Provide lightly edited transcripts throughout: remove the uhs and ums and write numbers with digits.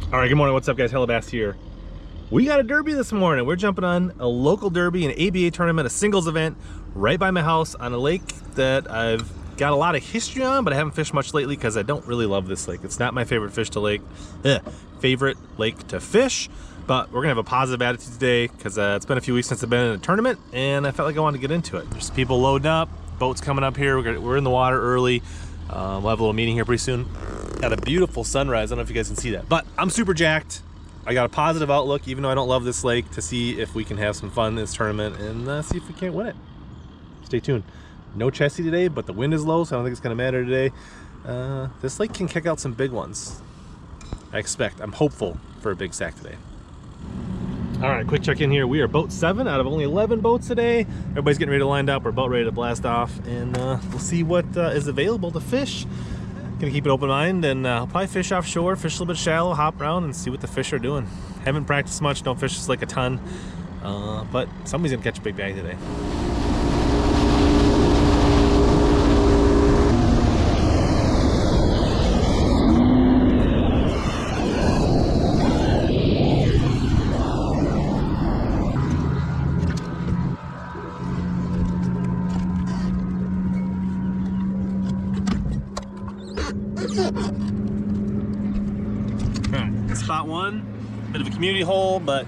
All right, good morning. What's up, guys? HellaBass here. We got a derby this morning. We're jumping on a local derby, an ABA tournament, a singles event right by my house on a lake that I've got a lot of history on, but I haven't fished much lately because I don't really love this lake. It's not my favorite favorite lake to fish, but we're gonna have a positive attitude today because it's been a few weeks since I've been in a tournament and I felt like I wanted to get into it. There's people loading up, boats coming up here. We're in the water early. We'll have a little meeting here pretty soon. Got a beautiful sunrise. I don't know if you guys can see that, but I'm super jacked. I got a positive outlook, even though I don't love this lake, to see if we can have some fun in this tournament and see if we can't win it. Stay tuned. No chessie today, but the wind is low, so I don't think it's gonna matter today. This lake can kick out some big ones. I expect. I'm hopeful for a big sack today. All right, quick check in here. We are boat 7 out of only 11 boats today. Everybody's getting ready to line up. We're about ready to blast off, and we'll see what is available to fish. Gonna keep an open mind, and I'll probably fish offshore, fish a little bit shallow, hop around, and see what the fish are doing. Haven't practiced much, don't fish this lake a ton, but somebody's gonna catch a big bag today. Alright, spot 1, bit of a community hole, but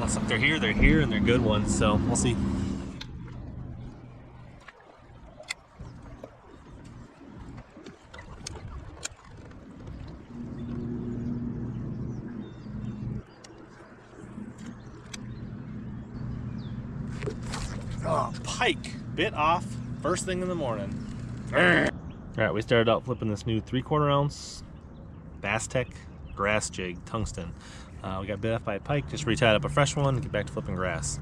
so if they're here, and they're good ones, so we'll see. Oh, pike, bit off first thing in the morning. All right, we started out flipping this new 3/4 ounce Bass Tech grass jig, Tungsten. We got bit off by a pike, just retied up a fresh one, and get back to flipping grass.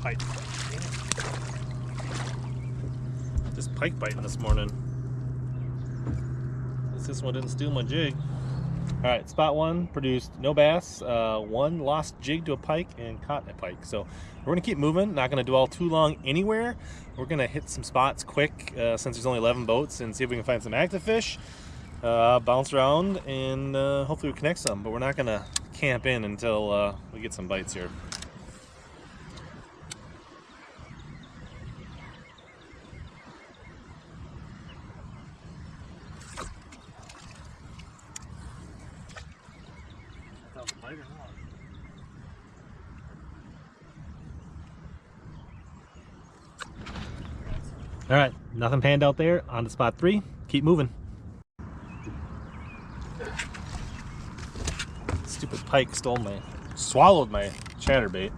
Pike. This pike biting this morning. This one didn't steal my jig. All right, spot 1 produced no bass, 1 lost jig to a pike and caught a pike. So we're gonna keep moving, not gonna dwell too long anywhere. We're gonna hit some spots quick since there's only 11 boats, and see if we can find some active fish, bounce around, and hopefully we connect some, but we're not gonna camp in until we get some bites here. All right, nothing panned out there. On to spot 3. Keep moving. Stupid pike swallowed my chatterbait.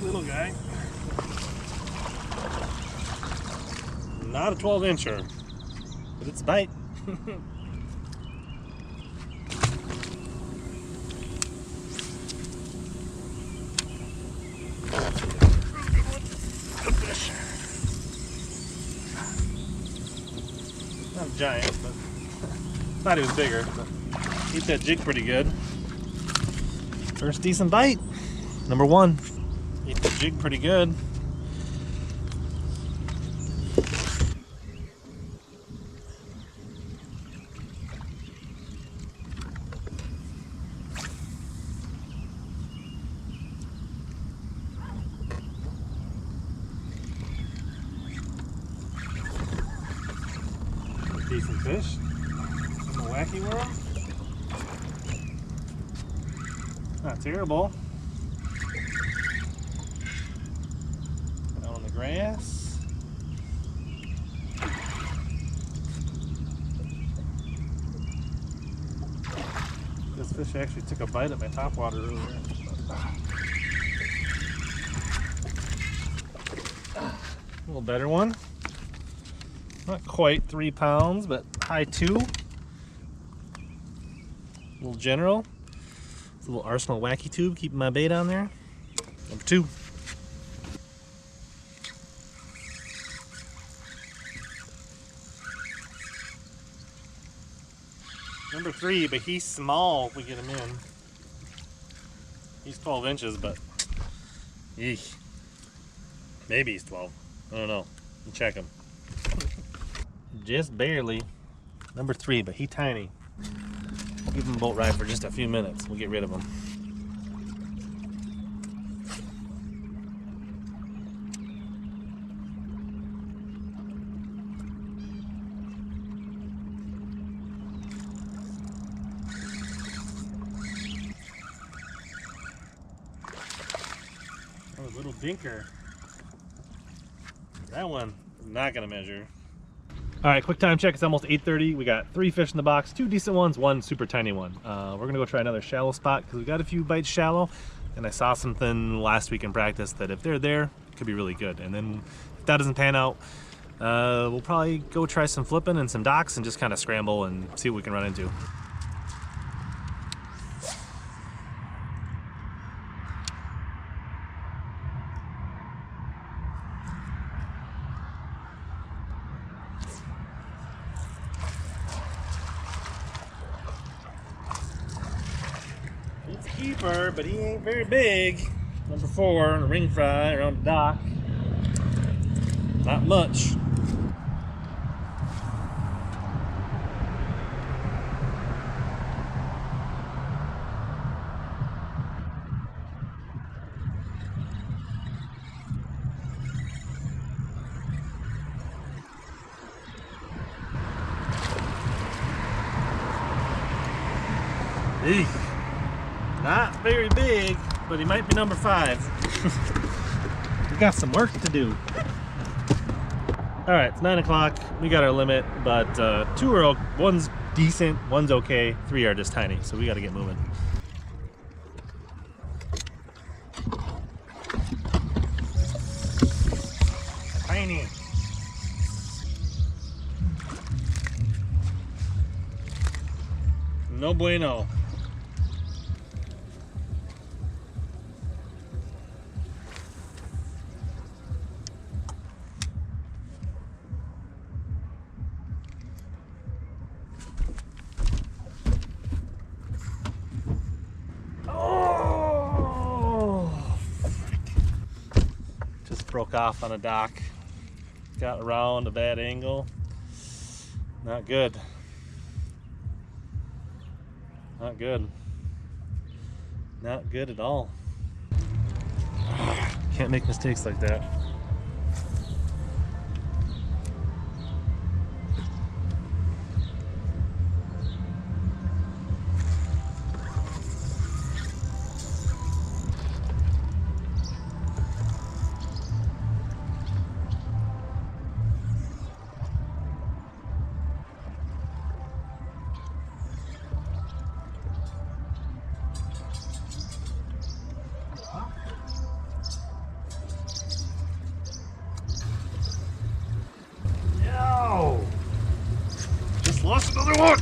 Little guy. Not a 12-incher, but it's a bite. Good fish. Not a giant, but thought he was bigger. But ate that jig pretty good. First decent bite. Number 1. Ate the jig pretty good. Decent fish. A wacky worm. Not terrible. Down on the grass. This fish actually took a bite at my topwater earlier. A little better one. Not quite 3 pounds, but high 2. A little general. It's a little Arsenal wacky tube, keeping my bait on there. Number 2. Number 3, but he's small if we get him in. He's 12 inches, but eesh. Maybe he's 12. I don't know. We'll check him. Just barely. Number 3, but he's tiny. We'll give him a boat ride for just a few minutes. We'll get rid of him. Oh, little dinker. That one is not gonna measure. All right, quick time check. It's almost 8:30. We got 3 fish in the box, 2 decent ones, 1 super tiny one. We're gonna go try another shallow spot because we got a few bites shallow, and I saw something last week in practice that if they're there, it could be really good. And then if that doesn't pan out, we'll probably go try some flipping and some docks and just kind of scramble and see what we can run into. He's a keeper, but he ain't very big. Number 4, a ring fry around the dock. Not much. Eek. Not very big, but he might be number 5. We got some work to do. All right, it's 9 o'clock. We got our limit, but 2 are, one's decent, one's okay, 3 are just tiny, so we got to get moving. Tiny. No bueno. Broke off on a dock, got around a bad angle. Not good. Not good. Not good at all. Can't make mistakes like that. Lost another one!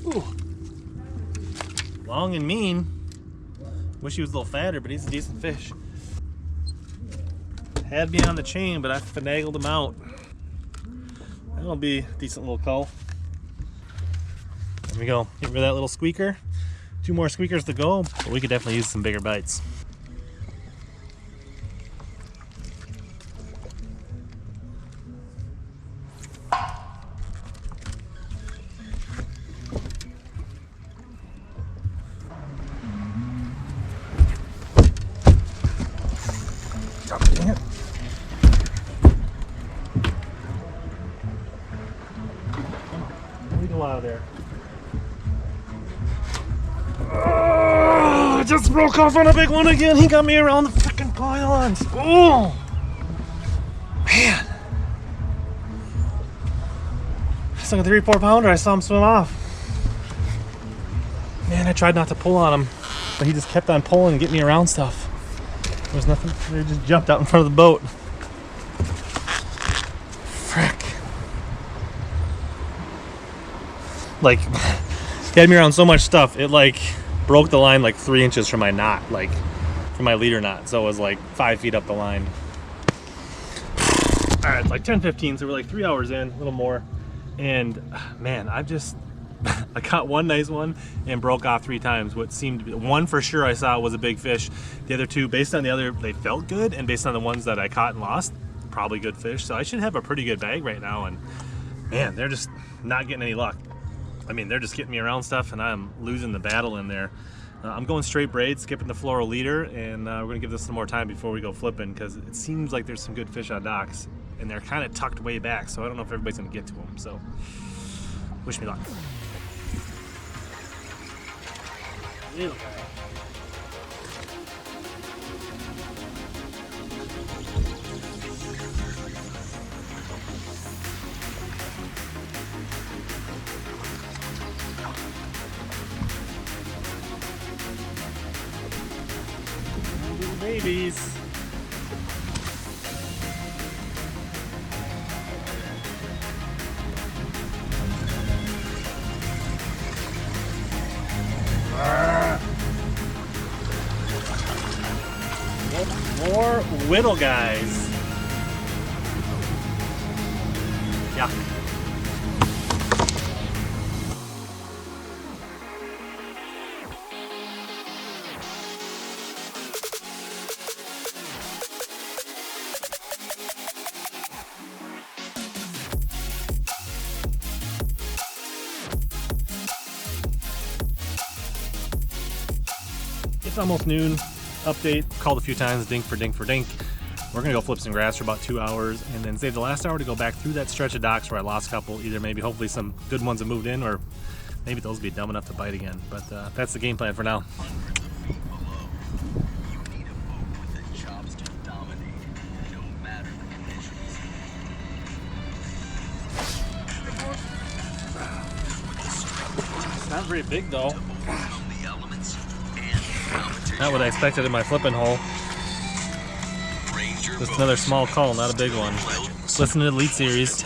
Ooh. Long and mean. Wish he was a little fatter, but he's a decent fish. Had me on the chain, but I finagled him out. That'll be a decent little cull. There we go. Get rid of that little squeaker. 2 more squeakers to go, but we could definitely use some bigger bites. Dang it. Come on, we go out of there. just broke off on a big one again. He got me around the freaking pylons. Oh, man. It's like a 3 or 4 pounder. I saw him swim off. Man, I tried not to pull on him, but he just kept on pulling and getting me around stuff. There was nothing. They just jumped out in front of the boat. Frick. Like, he had me around so much stuff, it like broke the line like 3 inches from my knot, like from my leader knot. So it was like 5 feet up the line. All right, it's like 10:15, so we're like 3 hours in, a little more. And man, I caught one nice one and broke off 3 times. What seemed to be one for sure I saw was a big fish. The other 2, based on the other, they felt good, and based on the ones that I caught and lost, probably good fish. So I should have a pretty good bag right now. And man, they're just not getting any luck. I mean, they're just getting me around stuff, and I'm losing the battle in there. I'm going straight braid, skipping the floral leader, and we're gonna give this some more time before we go flipping, because it seems like there's some good fish on docks, and they're kind of tucked way back, so I don't know if everybody's gonna get to them. So wish me luck. Little guy. Babies. More whittle guys. Yeah. It's almost noon. Update, called a few times, dink for dink for dink. We're gonna go flip some grass for about 2 hours and then save the last hour to go back through that stretch of docks where I lost a couple. Either maybe hopefully some good ones have moved in, or maybe those will be dumb enough to bite again. But that's the game plan for now. It's not very big though. Not what I expected in my flipping hole. Just another small call, not a big one. Listen to the Elite Series.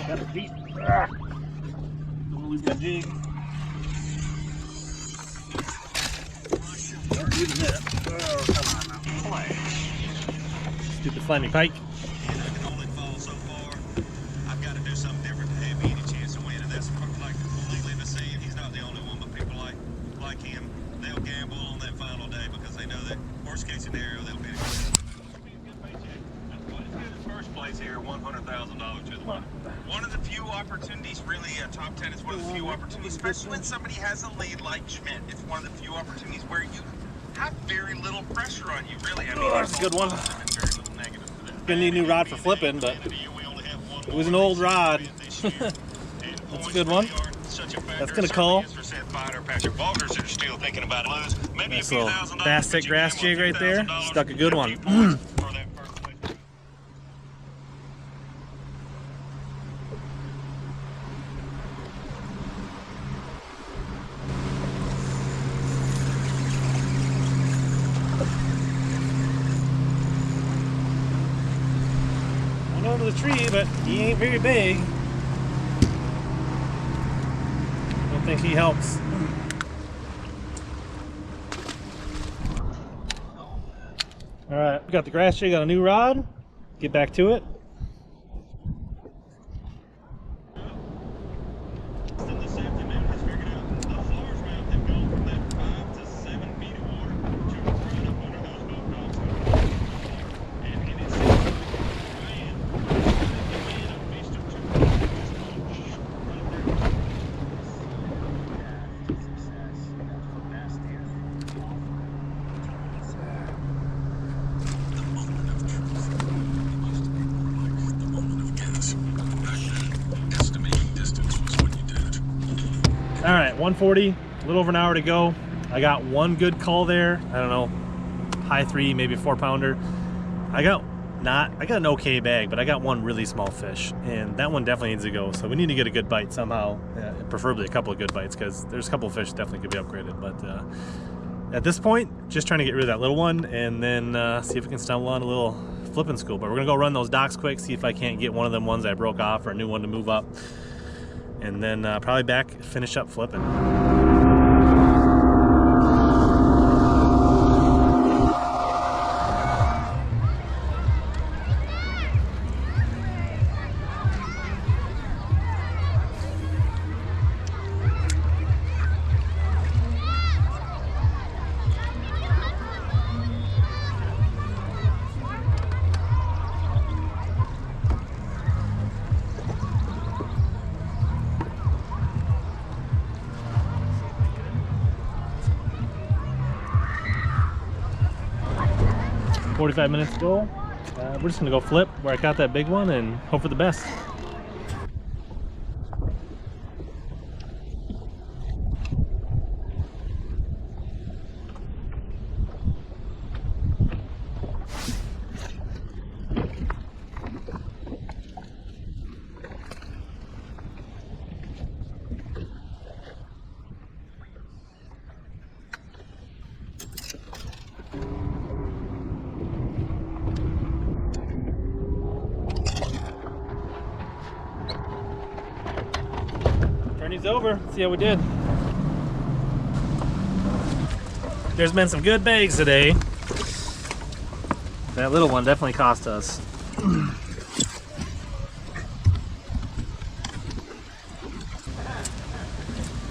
Got it deep. Don't lose my jig. Oh, come on now. Stupid slimy pike. And I can only fall so far. I've got to do something different to have any chance of winning. That's like completely the sea. He's not the only one, but people like him, they'll gamble on that final day because they know that worst case scenario they'll be a good paycheck. First place here, $100,000 to the winner. One of the few opportunities, really, top 10 is one of the few opportunities, especially when somebody has a lead like Schmidt. It's one of the few opportunities where you have very little pressure on you, really. I mean, that's a good one. Gonna need a new rod for flipping, but it was an old rod. That's a good one. That's gonna call. Nice little bass stick grass jig right there. Stuck a good one. Under the tree, but he ain't very big. Don't think he helps. All right, we got the grass jig on a new rod. Get back to it. 1:40, a little over an hour to go. I got one good cull there. I don't know, high 3, maybe 4-pounder. I got an okay bag, but I got one really small fish, and that one definitely needs to go. So we need to get a good bite somehow, preferably a couple of good bites, because there's a couple of fish definitely could be upgraded. But at this point, just trying to get rid of that little one, and then see if we can stumble on a little flipping school. But we're gonna go run those docks quick, see if I can't get one of them ones I broke off or a new one to move up, and then probably back, finish up flipping. 45 minutes to go. We're just gonna go flip where I caught that big one and hope for the best. Tourney's over. Let's see how we did. There's been some good bags today. That little one definitely cost us.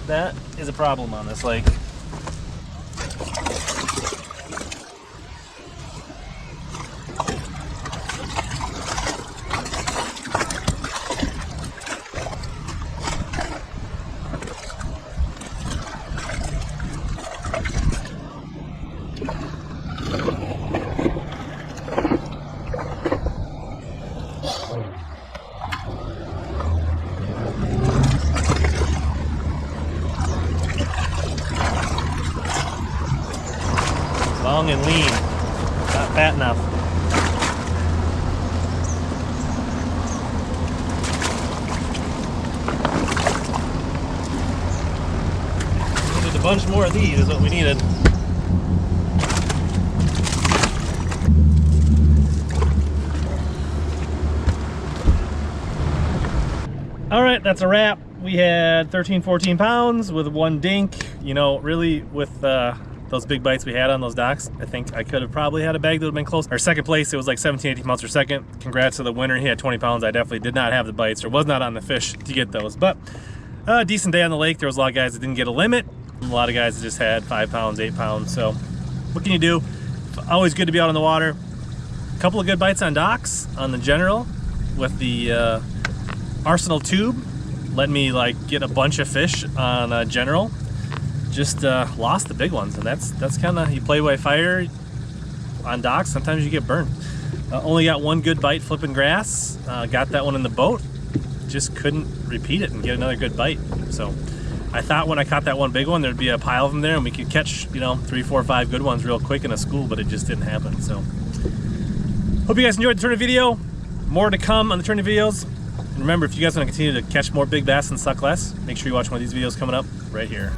That is a problem on this lake. Long and lean, not fat enough. Needed a bunch more of these is what we needed. All right, that's a wrap. We had 13, 14 pounds with one dink. You know, really with those big bites we had on those docks, I think I could have probably had a bag that would have been close. Our second place, it was like 17, 18 pounds per second. Congrats to the winner. He had 20 pounds. I definitely did not have the bites or was not on the fish to get those. But a decent day on the lake. There was a lot of guys that didn't get a limit. A lot of guys that just had 5 pounds, 8 pounds. So what can you do? Always good to be out on the water. A couple of good bites on docks on the General with the Arsenal tube. Let me like get a bunch of fish on General. Just lost the big ones, and that's kind of, you play by fire on docks, sometimes you get burned. Only got one good bite flipping grass, got that one in the boat, just couldn't repeat it and get another good bite. So I thought when I caught that one big one there'd be a pile of them there and we could catch, you know, 3, 4, 5 good ones real quick in a school, but it just didn't happen. So hope you guys enjoyed the tourney video. More to come on the tourney videos. And remember, if you guys want to continue to catch more big bass and suck less, make sure you watch one of these videos coming up right here.